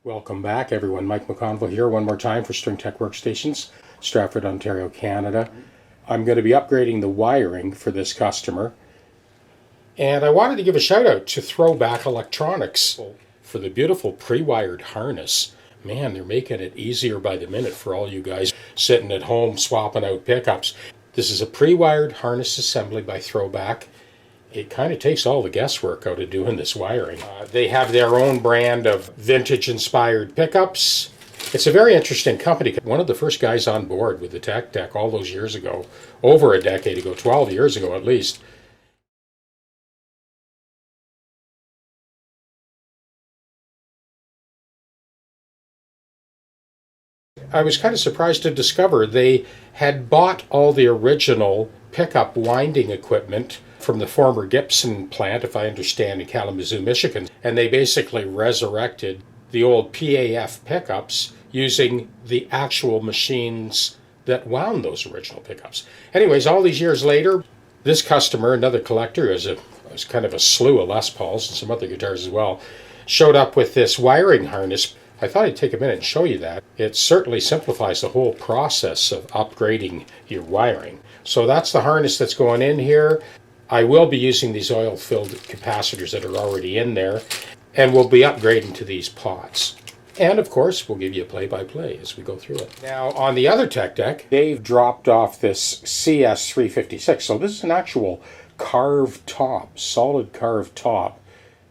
Welcome back, everyone. Mike McConville here one more time for String Tech Workstations, Stratford, Ontario, Canada. I'm going to be upgrading the wiring for this customer. And I wanted to give a shout out to Throwback Electronics for the beautiful pre-wired harness. Man, they're making it easier by the minute for all you guys sitting at home swapping out pickups. This is a pre-wired harness assembly by Throwback. It kind of takes all the guesswork out of doing this wiring. They have their own brand of vintage-inspired pickups. It's a very interesting company. One of the first guys on board with the TechDeck all those years ago, over a decade ago, 12 years ago at least. I was kind of surprised to discover they had bought all the original pickup winding equipment from the former Gibson plant, if I understand, in Kalamazoo, Michigan. And they basically resurrected the old PAF pickups using the actual machines that wound those original pickups. Anyways, all these years later, this customer, another collector, is kind of a slew of Les Pauls and some other guitars as well, showed up with this wiring harness. I thought I'd take a minute and show you that. It certainly simplifies the whole process of upgrading your wiring. So that's the harness that's going in here. I will be using these oil-filled capacitors that are already in there, and we'll be upgrading to these pots. And of course, we'll give you a play-by-play as we go through it. Now, on the other TechDeck, they've dropped off this CS356. So this is an actual carved top, solid carved top.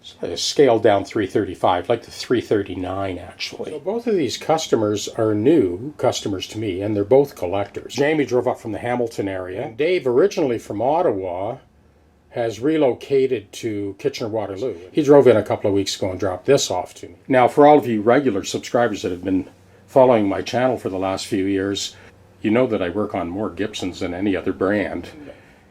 It's a scaled down 335, like the 339 actually. So both of these customers are new customers to me, and they're both collectors. Jamie drove up from the Hamilton area. And Dave, originally from Ottawa, has relocated to Kitchener-Waterloo. He drove in a couple of weeks ago and dropped this off to me. Now, for all of you regular subscribers that have been following my channel for the last few years, you know that I work on more Gibsons than any other brand.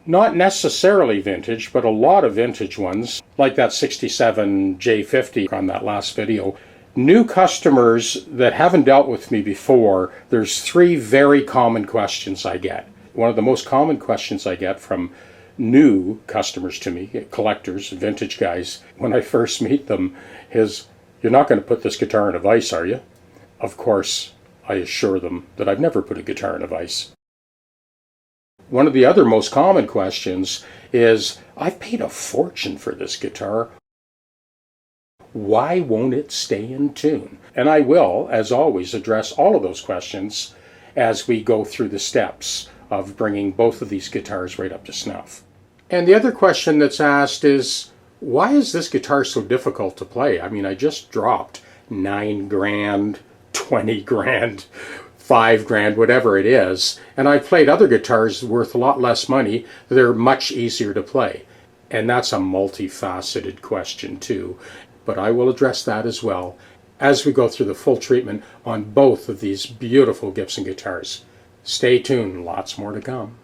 Not necessarily vintage, but a lot of vintage ones, like that 67 J50 on that last video. New customers that haven't dealt with me before, there's three very common questions I get. One of the most common questions I get from new customers to me, collectors, vintage guys, when I first meet them, is, "You're not going to put this guitar in a vise, are you?" Of course, I assure them that I've never put a guitar in a vise. One of the other most common questions is, "I've paid a fortune for this guitar. Why won't it stay in tune?" And I will, as always, address all of those questions as we go through the steps of bringing both of these guitars right up to snuff. And the other question that's asked is, why is this guitar so difficult to play? I mean, I just dropped 9 grand, 20 grand, 5 grand, whatever it is, and I've played other guitars worth a lot less money that are much easier to play. And that's a multifaceted question too, but I will address that as well as we go through the full treatment on both of these beautiful Gibson guitars. Stay tuned, lots more to come.